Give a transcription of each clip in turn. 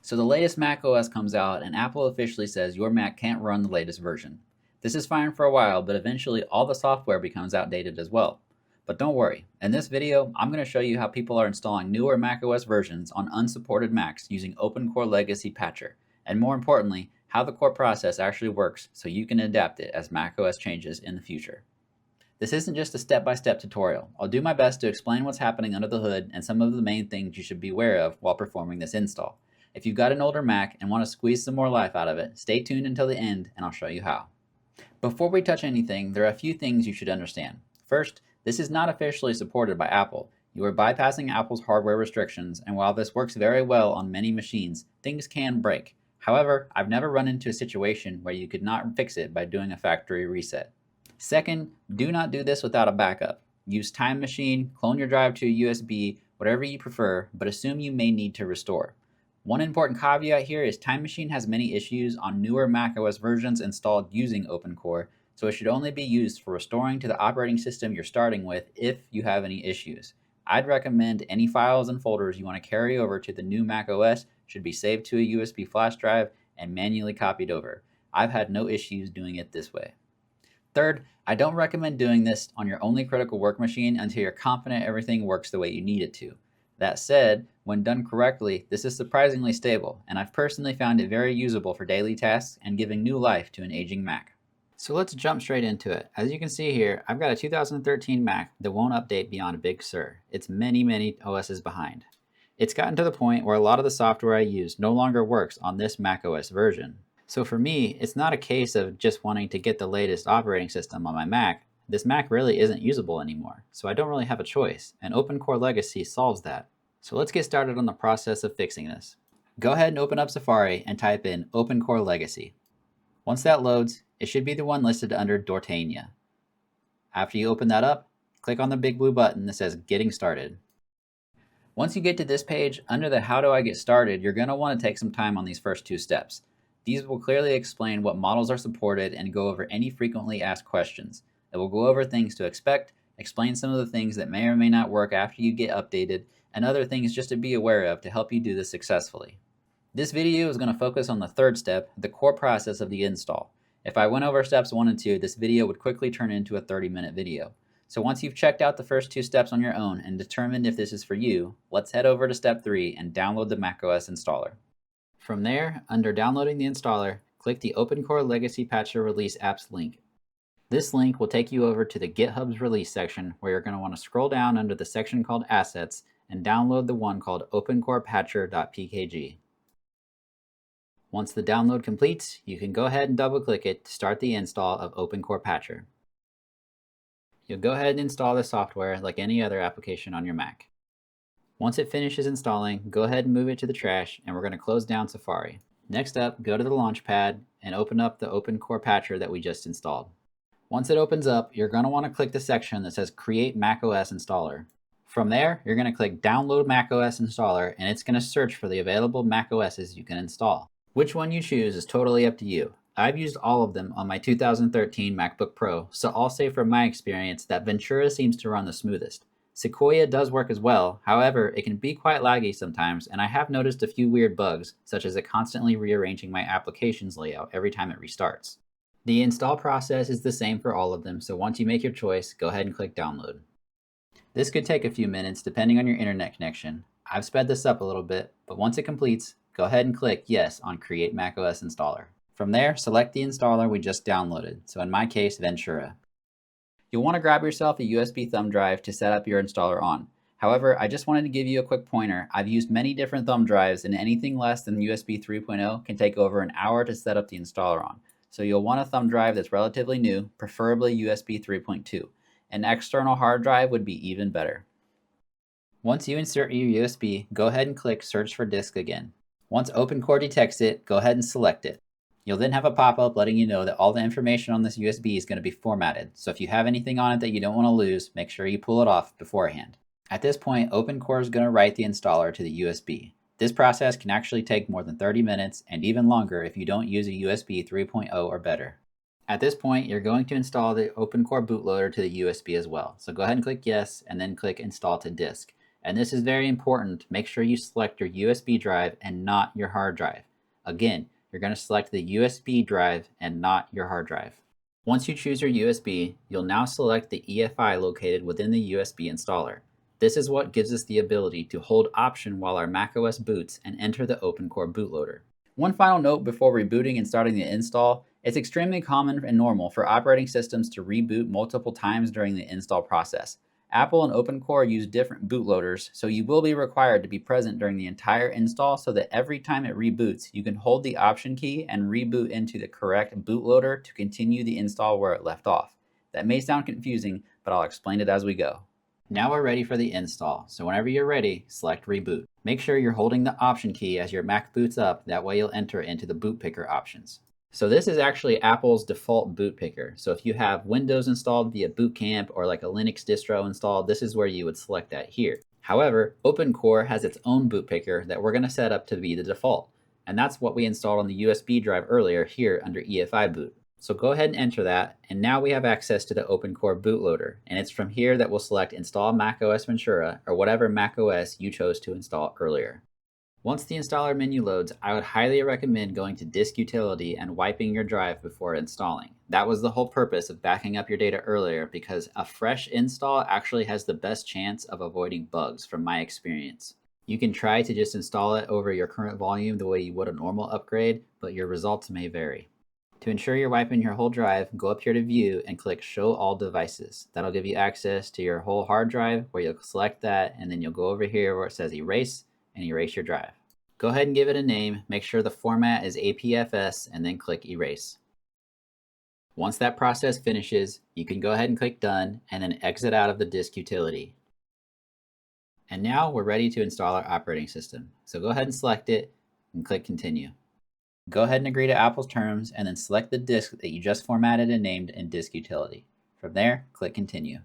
So the latest macOS comes out and Apple officially says your Mac can't run the latest version. This is fine for a while, but eventually all the software becomes outdated as well. But don't worry, in this video, I'm going to show you how people are installing newer macOS versions on unsupported Macs using OpenCore Legacy Patcher, and more importantly, how the core process actually works so you can adapt it as macOS changes in the future. This isn't just a step-by-step tutorial. I'll do my best to explain what's happening under the hood and some of the main things you should be aware of while performing this install. If you've got an older Mac and want to squeeze some more life out of it, stay tuned until the end and I'll show you how. Before we touch anything, there are a few things you should understand. First, this is not officially supported by Apple. You are bypassing Apple's hardware restrictions, and while this works very well on many machines, things can break. However, I've never run into a situation where you could not fix it by doing a factory reset. Second, do not do this without a backup. Use Time Machine, clone your drive to a USB, whatever you prefer, but assume you may need to restore. One important caveat here is Time Machine has many issues on newer macOS versions installed using OpenCore, so it should only be used for restoring to the operating system you're starting with if you have any issues. I'd recommend any files and folders you want to carry over to the new macOS should be saved to a USB flash drive and manually copied over. I've had no issues doing it this way. Third, I don't recommend doing this on your only critical work machine until you're confident everything works the way you need it to. That said, when done correctly, this is surprisingly stable, and I've personally found it very usable for daily tasks and giving new life to an aging Mac. So let's jump straight into it. As you can see here, I've got a 2013 Mac that won't update beyond a Big Sur. It's many OSs behind. It's gotten to the point where a lot of the software I use no longer works on this macOS version. So for me, it's not a case of just wanting to get the latest operating system on my Mac. This Mac really isn't usable anymore, so I don't really have a choice, and OpenCore Legacy solves that. So let's get started on the process of fixing this. Go ahead and open up Safari and type in OpenCore Legacy. Once that loads, it should be the one listed under Dortania. After you open that up, click on the big blue button that says Getting Started. Once you get to this page, under the How do I get started, you're going to want to take some time on these first two steps. These will clearly explain what models are supported and go over any frequently asked questions. It will go over things to expect, explain some of the things that may or may not work after you get updated, and other things just to be aware of to help you do this successfully. This video is going to focus on the third step, the core process of the install. If I went over steps 1 and 2, this video would quickly turn into a 30-minute video. So once you've checked out the first two steps on your own and determined if this is for you, let's head over to step 3 and download the macOS installer. From there, under downloading the installer, click the OpenCore Legacy Patcher Release Apps link. This link will take you over to the GitHub's release section where you're going to want to scroll down under the section called Assets and download the one called OpenCorePatcher.pkg. Once the download completes, you can go ahead and double-click it to start the install of OpenCore Patcher. You'll go ahead and install the software like any other application on your Mac. Once it finishes installing, go ahead and move it to the trash, and we're going to close down Safari. Next up, go to the Launchpad and open up the OpenCore Patcher that we just installed. Once it opens up, you're going to want to click the section that says Create macOS Installer. From there, you're going to click Download macOS Installer, and it's going to search for the available macOSs you can install. Which one you choose is totally up to you. I've used all of them on my 2013 MacBook Pro, so I'll say from my experience that Ventura seems to run the smoothest. Sequoia does work as well, however, it can be quite laggy sometimes, and I have noticed a few weird bugs, such as it constantly rearranging my application's layout every time it restarts. The install process is the same for all of them, so once you make your choice, go ahead and click Download. This could take a few minutes depending on your internet connection. I've sped this up a little bit, but once it completes, go ahead and click Yes on Create macOS Installer. From there, select the installer we just downloaded, so in my case, Ventura. You'll want to grab yourself a USB thumb drive to set up your installer on. However, I just wanted to give you a quick pointer. I've used many different thumb drives, and anything less than USB 3.0 can take over an hour to set up the installer on. So you'll want a thumb drive that's relatively new, preferably USB 3.2. An external hard drive would be even better. Once you insert your USB, go ahead and click Search for Disk again. Once OpenCore detects it, go ahead and select it. You'll then have a pop-up letting you know that all the information on this USB is going to be formatted, so if you have anything on it that you don't want to lose, make sure you pull it off beforehand. At this point, OpenCore is going to write the installer to the USB. This process can actually take more than 30 minutes and even longer if you don't use a USB 3.0 or better. At this point, you're going to install the OpenCore bootloader to the USB as well. So go ahead and click yes, and then click Install to Disk. And this is very important. Make sure you select your USB drive and not your hard drive. Again, you're going to select the USB drive and not your hard drive. Once you choose your USB, you'll now select the EFI located within the USB installer. This is what gives us the ability to hold Option while our macOS boots and enter the OpenCore bootloader. One final note before rebooting and starting the install, it's extremely common and normal for operating systems to reboot multiple times during the install process. Apple and OpenCore use different bootloaders, so you will be required to be present during the entire install so that every time it reboots, you can hold the Option key and reboot into the correct bootloader to continue the install where it left off. That may sound confusing, but I'll explain it as we go. Now we're ready for the install, so whenever you're ready, select Reboot. Make sure you're holding the Option key as your Mac boots up, that way you'll enter into the boot picker options. So this is actually Apple's default boot picker. So if you have Windows installed via Boot Camp or like a Linux distro installed, this is where you would select that here. However, OpenCore has its own boot picker that we're going to set up to be the default. And that's what we installed on the USB drive earlier here under EFI boot. So go ahead and enter that, and now we have access to the OpenCore bootloader, and it's from here that we'll select Install macOS Ventura or whatever macOS you chose to install earlier. Once the installer menu loads, I would highly recommend going to Disk Utility and wiping your drive before installing. That was the whole purpose of backing up your data earlier, because a fresh install actually has the best chance of avoiding bugs from my experience. You can try to just install it over your current volume the way you would a normal upgrade, but your results may vary. To ensure you're wiping your whole drive, go up here to View and click Show All Devices. That'll give you access to your whole hard drive, where you'll select that, and then you'll go over here where it says Erase and erase your drive. Go ahead and give it a name. Make sure the format is APFS and then click Erase. Once that process finishes, you can go ahead and click Done and then exit out of the Disk Utility. And now we're ready to install our operating system. So go ahead and select it and click Continue. Go ahead and agree to Apple's terms and then select the disk that you just formatted and named in Disk Utility. From there, click Continue.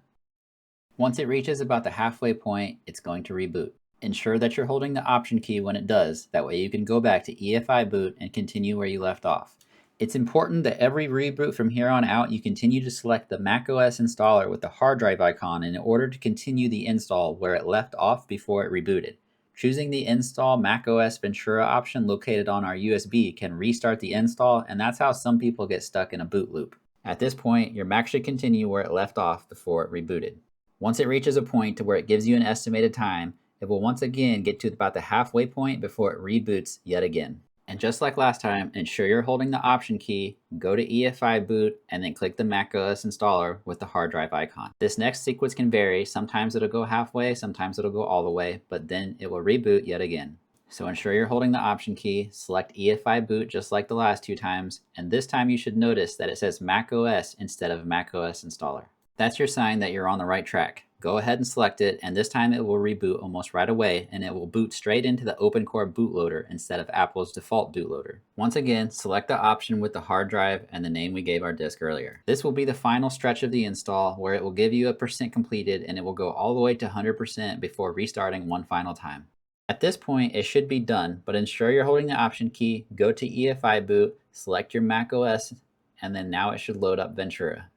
Once it reaches about the halfway point, it's going to reboot. Ensure that you're holding the Option key when it does, that way you can go back to EFI boot and continue where you left off. It's important that every reboot from here on out, you continue to select the macOS installer with the hard drive icon in order to continue the install where it left off before it rebooted. Choosing the Install macOS Ventura option located on our USB can restart the install, and that's how some people get stuck in a boot loop. At this point, your Mac should continue where it left off before it rebooted. Once it reaches a point to where it gives you an estimated time, it will once again get to about the halfway point before it reboots yet again. And just like last time, ensure you're holding the Option key, go to EFI boot, and then click the macOS installer with the hard drive icon. This next sequence can vary. Sometimes it'll go halfway, sometimes it'll go all the way, but then it will reboot yet again. So ensure you're holding the Option key, select EFI boot just like the last two times, and this time you should notice that it says macOS instead of macOS installer. That's your sign that you're on the right track. Go ahead and select it, and this time it will reboot almost right away, and it will boot straight into the OpenCore bootloader instead of Apple's default bootloader. Once again, select the option with the hard drive and the name we gave our disk earlier. This will be the final stretch of the install, where it will give you a % completed, and it will go all the way to 100% before restarting one final time. At this point, it should be done, but ensure you're holding the Option key, go to EFI boot, select your macOS, and then now it should load up Ventura.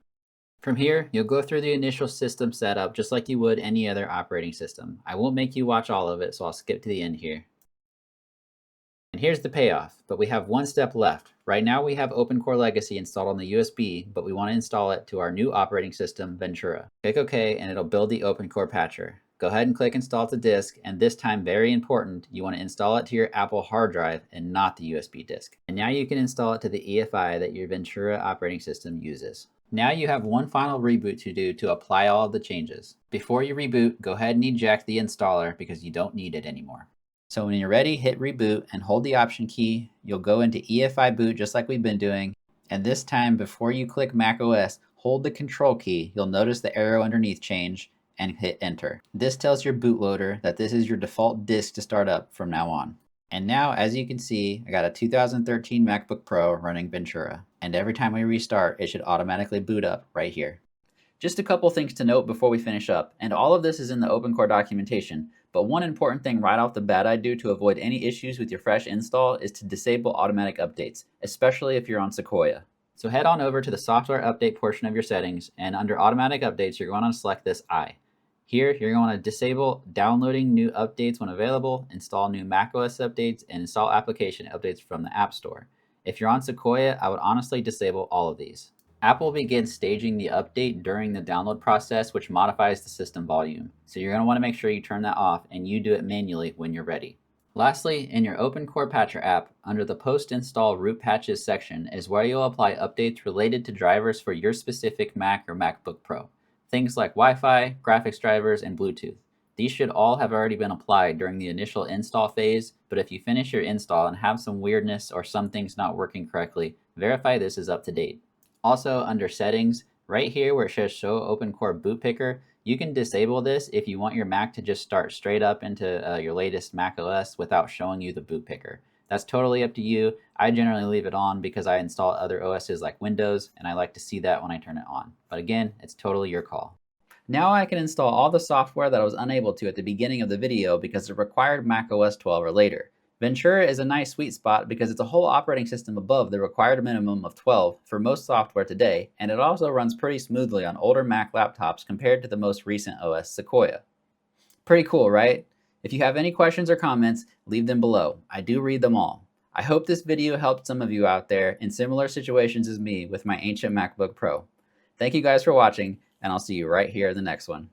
From here, you'll go through the initial system setup just like you would any other operating system. I won't make you watch all of it, so I'll skip to the end here. And here's the payoff, but we have one step left. Right now we have OpenCore Legacy installed on the USB, but we want to install it to our new operating system, Ventura. Click OK, and it'll build the OpenCore Patcher. Go ahead and click Install to Disk, and this time, very important, you want to install it to your Apple hard drive and not the USB disk. And now you can install it to the EFI that your Ventura operating system uses. Now you have one final reboot to do to apply all of the changes. Before you reboot, go ahead and eject the installer because you don't need it anymore. So when you're ready, hit reboot and hold the Option key. You'll go into EFI boot just like we've been doing. And this time, before you click macOS, hold the Control key. You'll notice the arrow underneath change and hit enter. This tells your bootloader that this is your default disk to start up from now on. And now, as you can see, I got a 2013 MacBook Pro running Ventura. And every time we restart, it should automatically boot up right here. Just a couple things to note before we finish up, and all of this is in the OpenCore documentation, but one important thing right off the bat I'd do to avoid any issues with your fresh install is to disable automatic updates, especially if you're on Sequoia. So head on over to the software update portion of your settings, and under automatic updates, you're going to select this I. Here, you're going to disable downloading new updates when available, install new macOS updates, and install application updates from the App Store. If you're on Sequoia, I would honestly disable all of these. Apple begins staging the update during the download process, which modifies the system volume. So you're going to want to make sure you turn that off and you do it manually when you're ready. Lastly, in your OpenCore Patcher app, under the Post-Install Root Patches section is where you'll apply updates related to drivers for your specific Mac or MacBook Pro. Things like Wi-Fi, graphics drivers, and Bluetooth. These should all have already been applied during the initial install phase, but if you finish your install and have some weirdness or some things not working correctly, verify this is up to date. Also, under Settings, right here where it says Show OpenCore Boot Picker, you can disable this if you want your Mac to just start straight up into your latest macOS without showing you the boot picker. That's totally up to you. I generally leave it on because I install other OSs like Windows, and I like to see that when I turn it on. But again, it's totally your call. Now I can install all the software that I was unable to at the beginning of the video because it required macOS 12 or later. Ventura is a nice sweet spot because it's a whole operating system above the required minimum of 12 for most software today, and it also runs pretty smoothly on older Mac laptops compared to the most recent OS, Sequoia. Pretty cool, right? If you have any questions or comments, leave them below. I do read them all. I hope this video helped some of you out there in similar situations as me with my ancient MacBook Pro. Thank you guys for watching, and I'll see you right here in the next one.